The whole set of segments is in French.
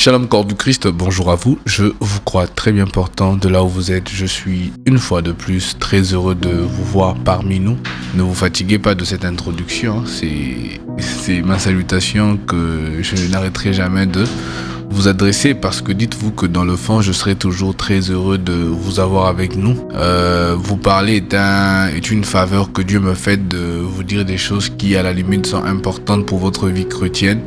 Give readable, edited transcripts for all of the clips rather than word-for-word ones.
Shalom corps du Christ, bonjour à vous. Je vous crois très bien portant de là où vous êtes. Je suis une fois de plus très heureux de vous voir parmi nous. Ne vous fatiguez pas de cette introduction. C'est ma salutation que je n'arrêterai jamais de vous adresser parce que dites-vous que dans le fond, je serai toujours très heureux de vous avoir avec nous. Vous parler est une faveur que Dieu me fait de vous dire des choses qui à la limite sont importantes pour votre vie chrétienne.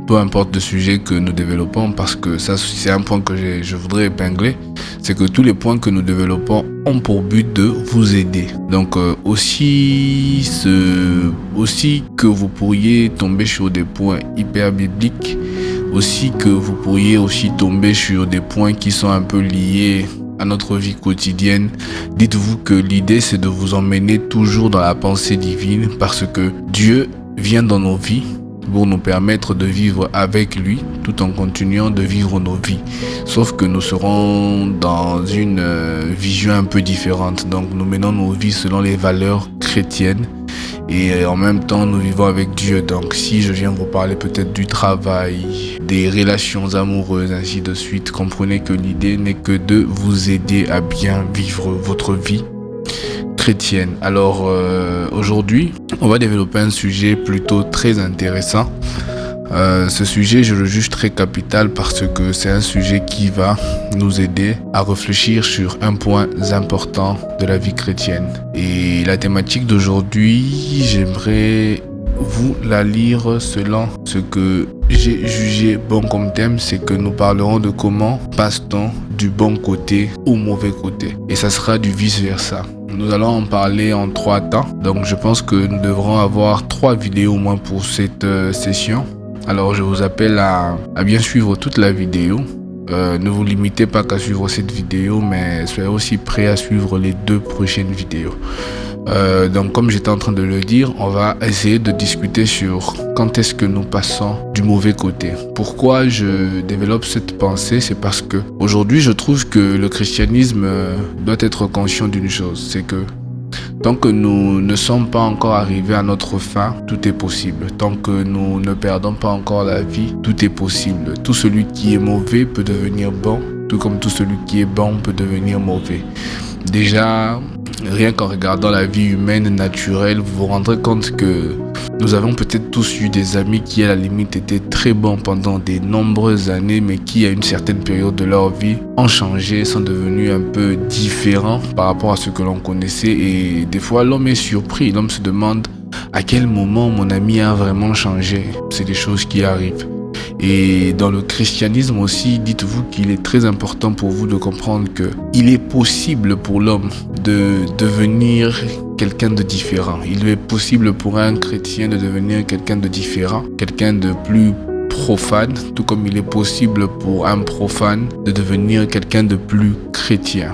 Peu importe le sujet que nous développons, parce que ça c'est un point que je voudrais épingler, c'est que tous les points que nous développons ont pour but de vous aider. Donc aussi que vous pourriez tomber sur des points hyper bibliques, aussi que vous pourriez aussi tomber sur des points qui sont un peu liés à notre vie quotidienne. Dites-vous que l'idée c'est de vous emmener toujours dans la pensée divine, parce que Dieu vient dans nos vies pour nous permettre de vivre avec lui tout en continuant de vivre nos vies. Sauf que nous serons dans une vision un peu différente. Donc nous menons nos vies selon les valeurs chrétiennes et en même temps nous vivons avec Dieu. Donc si je viens vous parler peut-être du travail, des relations amoureuses, ainsi de suite, comprenez que l'idée n'est que de vous aider à bien vivre votre vie chrétienne. Alors aujourd'hui, on va développer un sujet plutôt très intéressant. Ce sujet, je le juge très capital parce que c'est un sujet qui va nous aider à réfléchir sur un point important de la vie chrétienne. Et la thématique d'aujourd'hui, j'aimerais vous la lire selon ce que j'ai jugé bon comme thème, c'est que nous parlerons de comment passe-t-on du bon côté au mauvais côté. Et ça sera du vice-versa. Nous allons en parler en 3 temps. Donc je pense que nous devrons avoir 3 vidéos au moins pour cette session. Alors je vous appelle à bien suivre toute la vidéo. Ne vous limitez pas qu'à suivre cette vidéo, mais soyez aussi prêts à suivre les 2 prochaines vidéos. Donc comme j'étais en train de le dire, on va essayer de discuter sur quand est-ce que nous passons du mauvais côté. Pourquoi je développe cette pensée, c'est parce que aujourd'hui je trouve que le christianisme doit être conscient d'une chose, c'est que tant que nous ne sommes pas encore arrivés à notre fin, tout est possible. Tant que nous ne perdons pas encore la vie, tout est possible. Tout celui qui est mauvais peut devenir bon, tout comme tout celui qui est bon peut devenir mauvais. Déjà, rien qu'en regardant la vie humaine naturelle, vous vous rendrez compte que nous avons peut-être tous eu des amis qui à la limite étaient très bons pendant de nombreuses années, mais qui à une certaine période de leur vie ont changé, sont devenus un peu différents par rapport à ce que l'on connaissait. Et des fois l'homme est surpris, l'homme se demande à quel moment mon ami a vraiment changé. C'est des choses qui arrivent. Et dans le christianisme aussi, dites-vous qu'il est très important pour vous de comprendre que il est possible pour l'homme de devenir quelqu'un de différent. Il est possible pour un chrétien de devenir quelqu'un de différent, quelqu'un de plus profane, tout comme il est possible pour un profane de devenir quelqu'un de plus chrétien.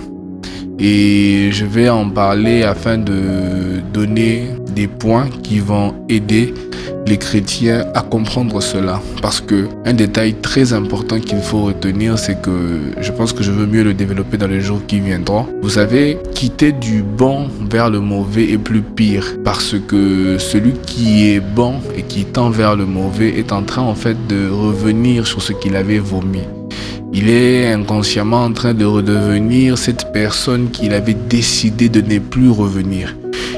Et je vais en parler afin de donner des points qui vont aider les chrétiens à comprendre cela. Parce que un détail très important qu'il faut retenir, c'est que je pense que je veux mieux le développer dans les jours qui viendront. Vous savez, quitter du bon vers le mauvais est plus pire, parce que celui qui est bon et qui tend vers le mauvais est en train en fait de revenir sur ce qu'il avait vomi. Il est inconsciemment en train de redevenir cette personne qu'il avait décidé de ne plus revenir.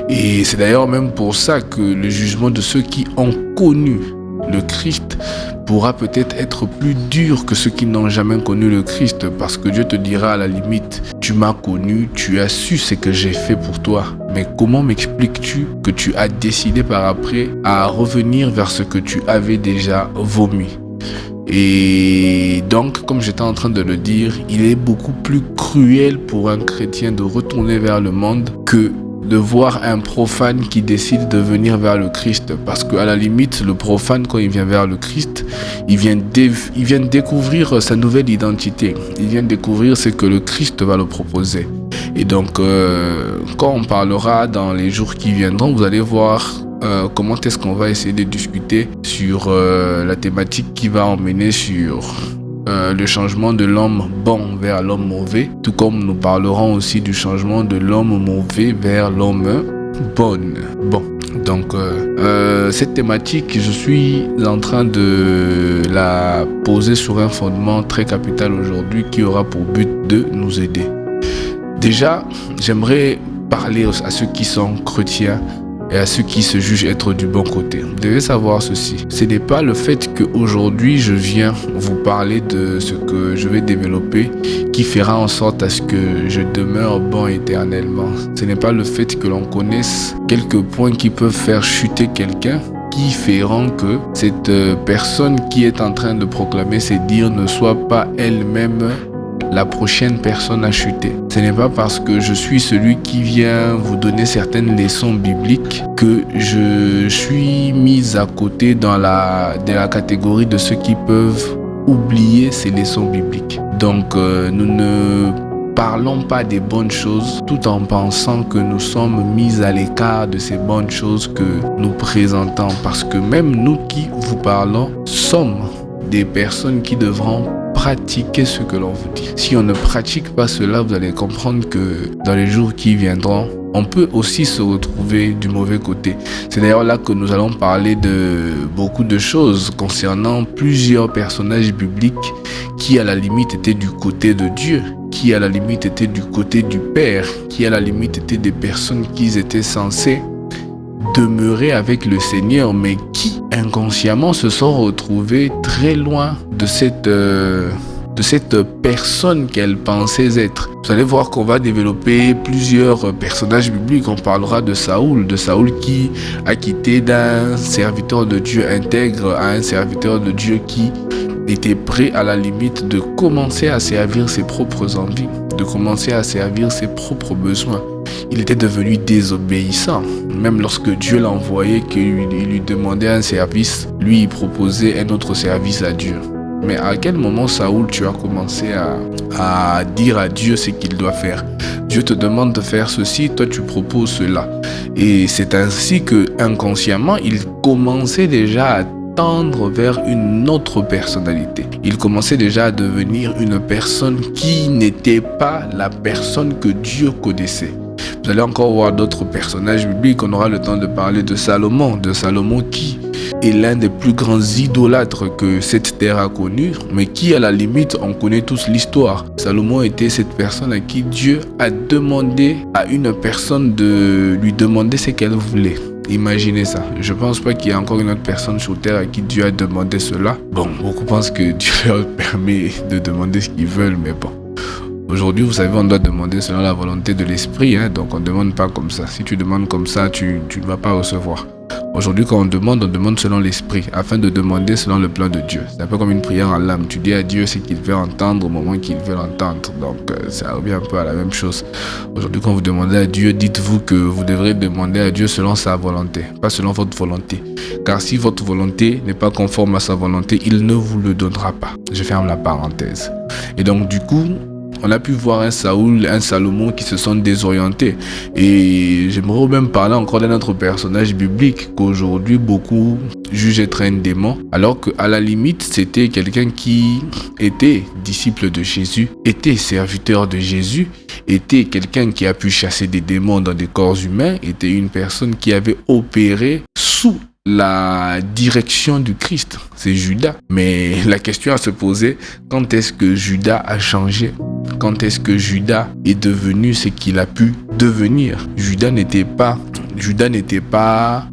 Et c'est d'ailleurs même pour ça que le jugement de ceux qui ont connu le Christ pourra peut-être être plus dur que ceux qui n'ont jamais connu le Christ, parce que Dieu te dira à la limite, tu m'as connu, tu as su ce que j'ai fait pour toi, mais comment m'expliques-tu que tu as décidé par après à revenir vers ce que tu avais déjà vomi? Et donc, comme j'étais en train de le dire, il est beaucoup plus cruel pour un chrétien de retourner vers le monde que de voir un profane qui décide de venir vers le Christ. Parce qu'à la limite, le profane, quand il vient vers le Christ, il vient découvrir sa nouvelle identité. Il vient découvrir ce que le Christ va le proposer. Et donc, quand on parlera dans les jours qui viendront, vous allez voir comment est-ce qu'on va essayer de discuter sur la thématique qui va emmener sur le changement de l'homme bon vers l'homme mauvais, tout comme nous parlerons aussi du changement de l'homme mauvais vers l'homme bon. Donc, cette thématique, je suis en train de la poser sur un fondement très capital aujourd'hui qui aura pour but de nous aider. Déjà, j'aimerais parler à ceux qui sont chrétiens et à ceux qui se jugent être du bon côté. Vous devez savoir ceci. Ce n'est pas le fait qu'aujourd'hui je viens vous parler de ce que je vais développer qui fera en sorte à ce que je demeure bon éternellement. Ce n'est pas le fait que l'on connaisse quelques points qui peuvent faire chuter quelqu'un qui feront que cette personne qui est en train de proclamer ces dires ne soit pas elle-même la prochaine personne à chuter. Ce n'est pas parce que je suis celui qui vient vous donner certaines leçons bibliques que je suis mis à côté dans la catégorie de ceux qui peuvent oublier ces leçons bibliques. Donc nous ne parlons pas des bonnes choses tout en pensant que nous sommes mis à l'écart de ces bonnes choses que nous présentons, parce que même nous qui vous parlons sommes des personnes qui devront pratiquer ce que l'on vous dit. Si on ne pratique pas cela, vous allez comprendre que dans les jours qui viendront, on peut aussi se retrouver du mauvais côté. C'est d'ailleurs là que nous allons parler de beaucoup de choses concernant plusieurs personnages bibliques qui à la limite étaient du côté de Dieu, qui à la limite étaient du côté du Père, qui à la limite étaient des personnes qui étaient censées demeurer avec le Seigneur, mais qui inconsciemment se sont retrouvés très loin de cette personne qu'elles pensaient être. Vous allez voir qu'on va développer plusieurs personnages bibliques. On parlera de Saoul qui a quitté d'un serviteur de Dieu intègre à un serviteur de Dieu qui était prêt à la limite de commencer à servir ses propres envies, de commencer à servir ses propres besoins. Il était devenu désobéissant. Même lorsque Dieu l'a envoyé, qu'il lui demandait un service, lui il proposait un autre service à Dieu. Mais à quel moment, Saoul, tu as commencé à dire à Dieu ce qu'il doit faire? Dieu te demande de faire ceci, toi tu proposes cela. Et c'est ainsi que inconsciemment, il commençait déjà à tendre vers une autre personnalité. Il commençait déjà à devenir une personne qui n'était pas la personne que Dieu connaissait. Vous allez encore voir d'autres personnages bibliques. On aura le temps de parler de Salomon qui est l'un des plus grands idolâtres que cette terre a connu, mais qui à la limite, on connaît tous l'histoire. Salomon était cette personne à qui Dieu a demandé à une personne de lui demander ce qu'elle voulait. Imaginez ça. Je pense pas qu'il y ait encore une autre personne sur terre à qui Dieu a demandé cela. Bon, beaucoup pensent que Dieu leur permet de demander ce qu'ils veulent, mais bon. Aujourd'hui, vous savez, on doit demander selon la volonté de l'esprit, hein, donc on ne demande pas comme ça. Si tu demandes comme ça, tu ne vas pas recevoir. Aujourd'hui, quand on demande selon l'esprit, afin de demander selon le plan de Dieu. C'est un peu comme une prière en l'âme. Tu dis à Dieu ce qu'il veut entendre au moment qu'il veut l'entendre. Donc, ça revient un peu à la même chose. Aujourd'hui, quand vous demandez à Dieu, dites-vous que vous devrez demander à Dieu selon sa volonté, pas selon votre volonté. Car si votre volonté n'est pas conforme à sa volonté, il ne vous le donnera pas. Je ferme la parenthèse. Et donc, du coup, on a pu voir un Saoul, un Salomon qui se sont désorientés. Et j'aimerais même parler encore d'un autre personnage biblique qu'aujourd'hui beaucoup jugent être un démon, alors qu'à la limite c'était quelqu'un qui était disciple de Jésus, était serviteur de Jésus, était quelqu'un qui a pu chasser des démons dans des corps humains, était une personne qui avait opéré sous la direction du Christ, c'est Judas. Mais la question à se poser, quand est-ce que Judas a changé? Quand est-ce que Judas est devenu ce qu'il a pu devenir? Judas n'était pas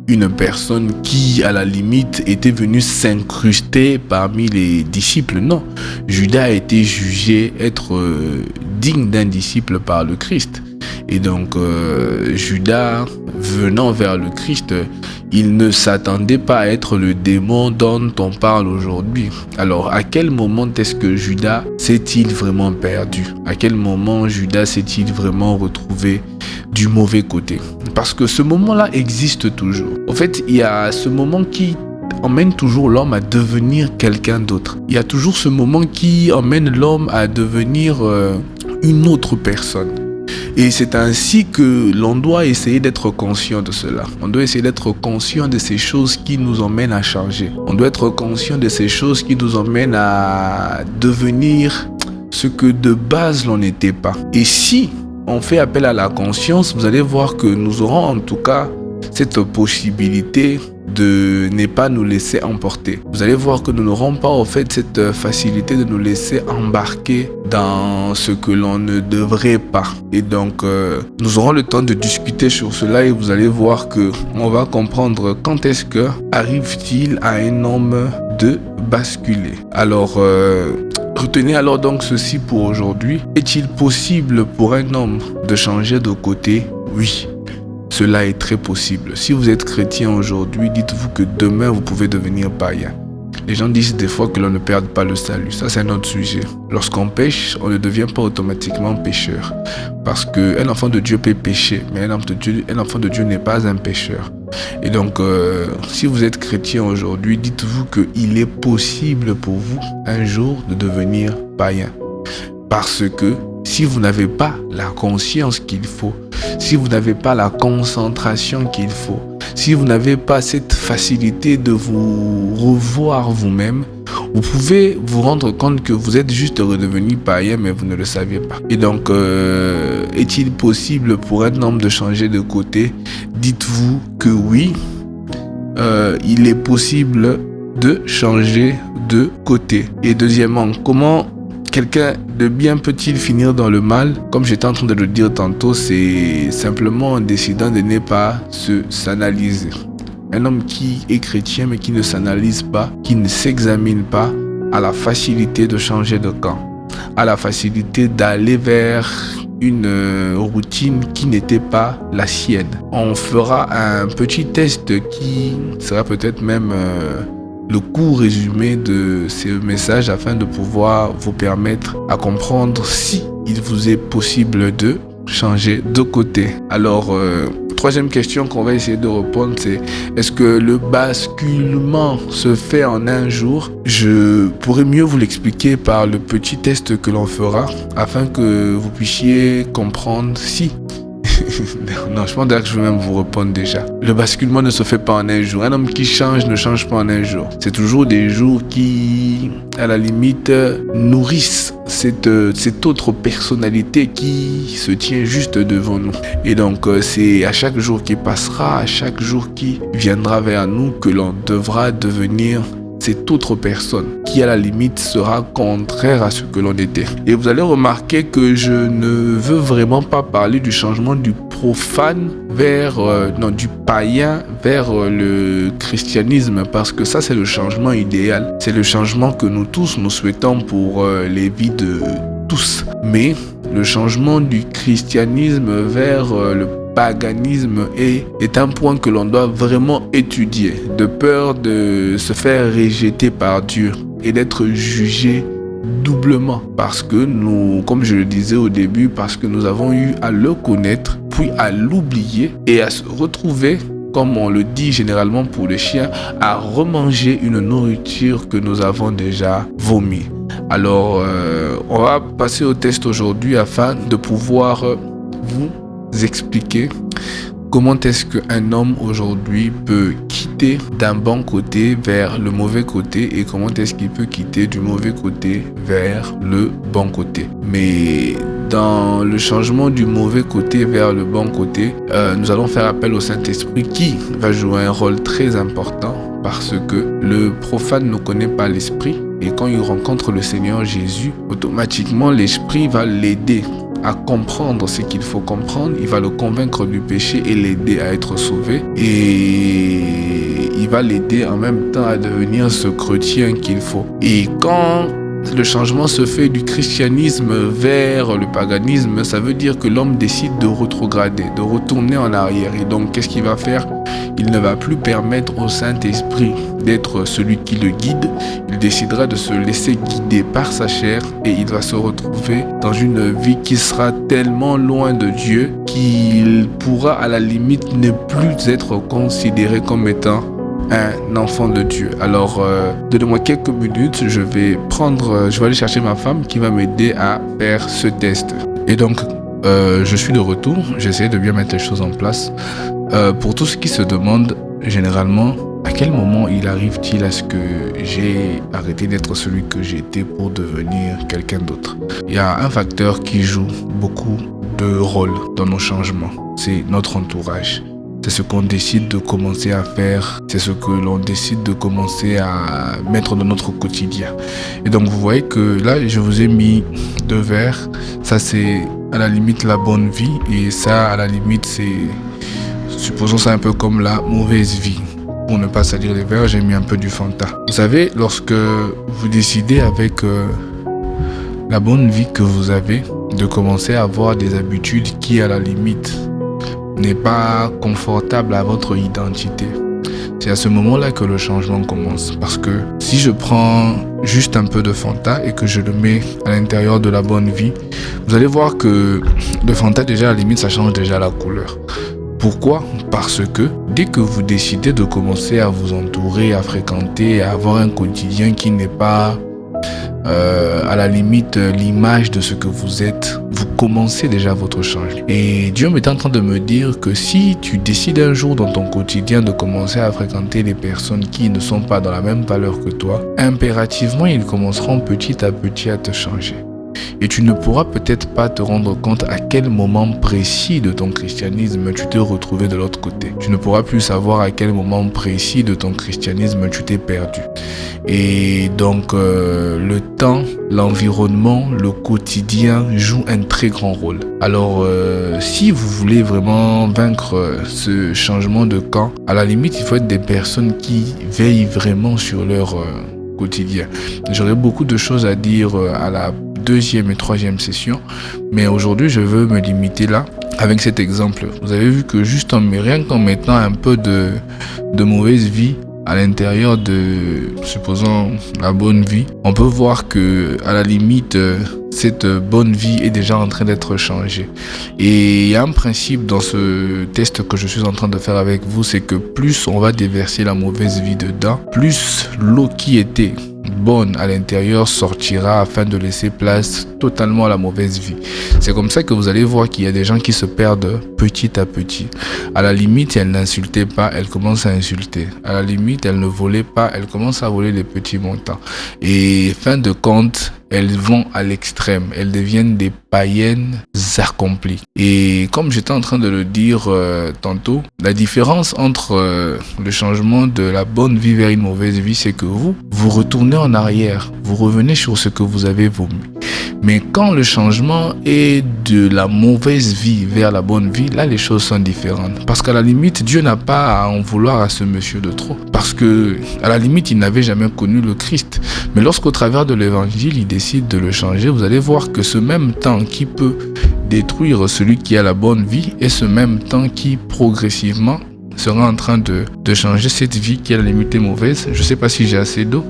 une personne qui, à la limite, était venue s'incruster parmi les disciples. Non, Judas a été jugé être digne d'un disciple par le Christ. Et donc, Judas, venant vers le Christ, il ne s'attendait pas à être le démon dont on parle aujourd'hui. Alors, à quel moment est-ce que Judas s'est-il vraiment perdu? À quel moment Judas s'est-il vraiment retrouvé du mauvais côté? Parce que ce moment-là existe toujours. En fait, il y a ce moment qui emmène toujours l'homme à devenir quelqu'un d'autre. Il y a toujours ce moment qui emmène l'homme à devenir une autre personne. Et c'est ainsi que l'on doit essayer d'être conscient de cela. On doit essayer d'être conscient de ces choses qui nous emmènent à changer. On doit être conscient de ces choses qui nous emmènent à devenir ce que de base l'on n'était pas. Et si on fait appel à la conscience, vous allez voir que nous aurons en tout cas cette possibilité de ne pas nous laisser emporter. Vous allez voir que nous n'aurons pas en fait cette facilité de nous laisser embarquer dans ce que l'on ne devrait pas. Et donc, nous aurons le temps de discuter sur cela et vous allez voir que on va comprendre quand est-ce que arrive-t-il à un homme de basculer. Alors, retenez alors donc ceci pour aujourd'hui. Est-il possible pour un homme de changer de côté? Oui. Cela est très possible. Si vous êtes chrétien aujourd'hui, dites-vous que demain vous pouvez devenir païen. Les gens disent des fois que l'on ne perd pas le salut. Ça, c'est un autre sujet. Lorsqu'on pêche, on ne devient pas automatiquement pécheur. Parce qu'un enfant de Dieu peut pécher, mais un enfant de Dieu n'est pas un pécheur. Et donc, si vous êtes chrétien aujourd'hui, dites-vous qu'il est possible pour vous un jour de devenir païen. Parce que si vous n'avez pas la conscience qu'il faut, si vous n'avez pas la concentration qu'il faut, si vous n'avez pas cette facilité de vous revoir vous-même, vous pouvez vous rendre compte que vous êtes juste redevenu païen, mais vous ne le saviez pas. Et donc, est-il possible pour un homme de changer de côté? Dites-vous que oui, il est possible de changer de côté. Et deuxièmement, comment quelqu'un de bien peut-il finir dans le mal? Comme j'étais en train de le dire tantôt, c'est simplement en décidant de ne pas s'analyser. Un homme qui est chrétien mais qui ne s'analyse pas, qui ne s'examine pas, a la facilité de changer de camp, a la facilité d'aller vers une routine qui n'était pas la sienne. On fera un petit test qui sera peut-être même le court résumé de ces messages afin de pouvoir vous permettre à comprendre si il vous est possible de changer de côté. Alors, troisième question qu'on va essayer de répondre, c'est est-ce que le basculement se fait en un jour? Je pourrais mieux vous l'expliquer par le petit test que l'on fera afin que vous puissiez comprendre si non, je pense que je vais même vous répondre déjà. Le basculement ne se fait pas en un jour. Un homme qui change ne change pas en un jour. C'est toujours des jours qui, à la limite, nourrissent cette autre personnalité qui se tient juste devant nous. Et donc, c'est à chaque jour qui passera, à chaque jour qui viendra vers nous que l'on devra devenir cette autre personne qui à la limite sera contraire à ce que l'on était. Et vous allez remarquer que je ne veux vraiment pas parler du changement du profane vers du païen vers le christianisme, parce que ça c'est le changement idéal, c'est le changement que nous tous nous souhaitons pour les vies de tous. Mais le changement du christianisme vers le paganisme est un point que l'on doit vraiment étudier, de peur de se faire rejeter par Dieu et d'être jugé doublement, parce que nous, comme je le disais au début, parce que nous avons eu à le connaître, puis à l'oublier et à se retrouver, comme on le dit généralement pour les chiens, à remanger une nourriture que nous avons déjà vomi. Alors, on va passer au test aujourd'hui afin de pouvoir vous expliquer comment est-ce qu'un homme aujourd'hui peut quitter d'un bon côté vers le mauvais côté et comment est-ce qu'il peut quitter du mauvais côté vers le bon côté. Mais dans le changement du mauvais côté vers le bon côté, nous allons faire appel au Saint-Esprit qui va jouer un rôle très important, parce que le profane ne connaît pas l'Esprit et quand il rencontre le Seigneur Jésus, automatiquement l'Esprit va l'aider à comprendre ce qu'il faut comprendre, il va le convaincre du péché et l'aider à être sauvé, et il va l'aider en même temps à devenir ce chrétien qu'il faut. Et quand le changement se fait du christianisme vers le paganisme, ça veut dire que l'homme décide de rétrograder, de retourner en arrière. Et donc, qu'est-ce qu'il va faire? Il ne va plus permettre au Saint-Esprit d'être celui qui le guide. Il décidera de se laisser guider par sa chair et il va se retrouver dans une vie qui sera tellement loin de Dieu qu'il pourra à la limite ne plus être considéré comme étant un enfant de Dieu. Alors, donnez-moi quelques minutes, je vais aller chercher ma femme qui va m'aider à faire ce test. Et donc, je suis de retour, j'essaie de bien mettre les choses en place. Pour tous ceux qui se demandent, généralement, à quel moment il arrive-t-il à ce que j'ai arrêté d'être celui que j'étais pour devenir quelqu'un d'autre? Il y a un facteur qui joue beaucoup de rôle dans nos changements, c'est notre entourage. C'est ce qu'on décide de commencer à faire. C'est ce que l'on décide de commencer à mettre dans notre quotidien. Et donc vous voyez que là, je vous ai mis 2 verres. Ça, c'est à la limite la bonne vie. Et ça, à la limite, c'est... supposons ça un peu comme la mauvaise vie. Pour ne pas salir les verres, j'ai mis un peu du Fanta. Vous savez, lorsque vous décidez avec la bonne vie que vous avez, de commencer à avoir des habitudes qui, à la limite, n'est pas confortable à votre identité. C'est à ce moment-là que le changement commence. Parce que si je prends juste un peu de Fanta et que je le mets à l'intérieur de la bonne vie, vous allez voir que le Fanta, déjà, à la limite, ça change déjà la couleur. Pourquoi? Parce que dès que vous décidez de commencer à vous entourer, à fréquenter, à avoir un quotidien qui n'est pas à la limite l'image de ce que vous êtes, vous commencez déjà votre changement. Et Dieu m'est en train de me dire que si tu décides un jour dans ton quotidien de commencer à fréquenter les personnes qui ne sont pas dans la même valeur que toi, impérativement ils commenceront petit à petit à te changer. Et tu ne pourras peut-être pas te rendre compte à quel moment précis de ton christianisme tu t'es retrouvé de l'autre côté. Tu ne pourras plus savoir à quel moment précis de ton christianisme tu t'es perdu. Et donc le temps, l'environnement, le quotidien jouent un très grand rôle. Alors si vous voulez vraiment vaincre ce changement de camp, à la limite il faut être des personnes qui veillent vraiment sur leur quotidien. J'aurais beaucoup de choses à dire à la 2e et 3e session, mais aujourd'hui je veux me limiter là avec cet exemple. Vous avez vu que juste rien qu'en mettant un peu de mauvaise vie à l'intérieur de, supposons, la bonne vie, on peut voir que à la limite cette bonne vie est déjà en train d'être changée. Et il y a un principe dans ce test que je suis en train de faire avec vous, c'est que plus on va déverser la mauvaise vie dedans, plus l'eau qui était bonne à l'intérieur sortira afin de laisser place totalement à la mauvaise vie. C'est comme ça que vous allez voir qu'il y a des gens qui se perdent petit à petit. À la limite, elle n'insultait pas, elle commence à insulter. À la limite, elle ne volait pas, elle commence à voler les petits montants. Et fin de compte, elles vont à l'extrême, elles deviennent des païennes accomplies. Et comme j'étais en train de le dire tantôt, la différence entre le changement de la bonne vie vers une mauvaise vie, c'est que vous retournez en arrière, vous revenez sur ce que vous avez vomi. Mais quand le changement est de la mauvaise vie vers la bonne vie, là les choses sont différentes. Parce qu'à la limite, Dieu n'a pas à en vouloir à ce monsieur de trop. Parce que à la limite, il n'avait jamais connu le Christ. Mais lorsqu'au travers de l'évangile, il décide de le changer, vous allez voir que ce même temps qui peut détruire celui qui a la bonne vie est ce même temps qui progressivement sera en train de changer cette vie qui à la limite est mauvaise. Je ne sais pas si j'ai assez d'eau.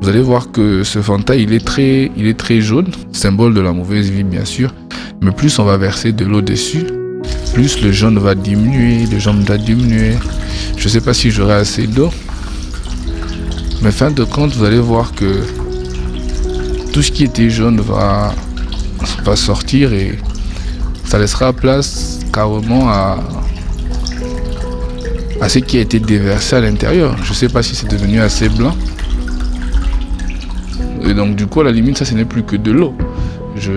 Vous allez voir que ce Fanta, il est très jaune, symbole de la mauvaise vie bien sûr. Mais plus on va verser de l'eau dessus, plus le jaune va diminuer, le jaune va diminuer. Je ne sais pas si j'aurai assez d'eau. Mais fin de compte, vous allez voir que tout ce qui était jaune va sortir et ça laissera place carrément à ce qui a été déversé à l'intérieur. Je ne sais pas si c'est devenu assez blanc. Et donc du coup à la limite ça ce n'est plus que de l'eau. Je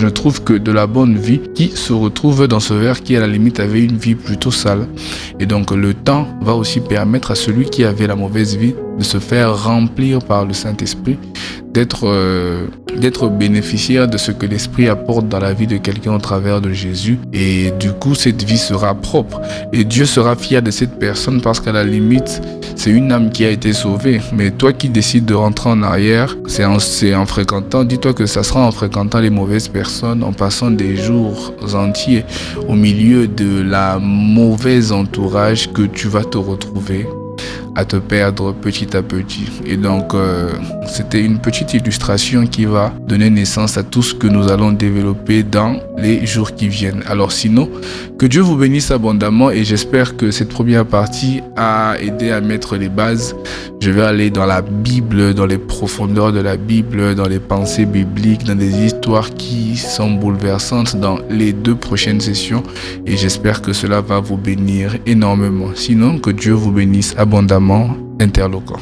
ne trouve que de la bonne vie qui se retrouve dans ce verre qui à la limite avait une vie plutôt sale. Et donc le temps va aussi permettre à celui qui avait la mauvaise vie de se faire remplir par le Saint-Esprit, d'être bénéficiaire de ce que l'Esprit apporte dans la vie de quelqu'un au travers de Jésus. Et du coup, cette vie sera propre. Et Dieu sera fier de cette personne parce qu'à la limite, c'est une âme qui a été sauvée. Mais toi qui décides de rentrer en arrière, c'est en fréquentant, dis-toi que ça sera en fréquentant les mauvaises personnes, en passant des jours entiers au milieu de la mauvaise entourage que tu vas te retrouver à te perdre petit à petit. Et donc, c'était une petite illustration qui va donner naissance à tout ce que nous allons développer dans les jours qui viennent. Alors sinon, que Dieu vous bénisse abondamment et j'espère que cette première partie a aidé à mettre les bases. Je vais aller dans la Bible, dans les profondeurs de la Bible, dans les pensées bibliques, dans des histoires qui sont bouleversantes dans les 2 prochaines sessions et j'espère que cela va vous bénir énormément. Sinon, que Dieu vous bénisse abondamment, interloquant.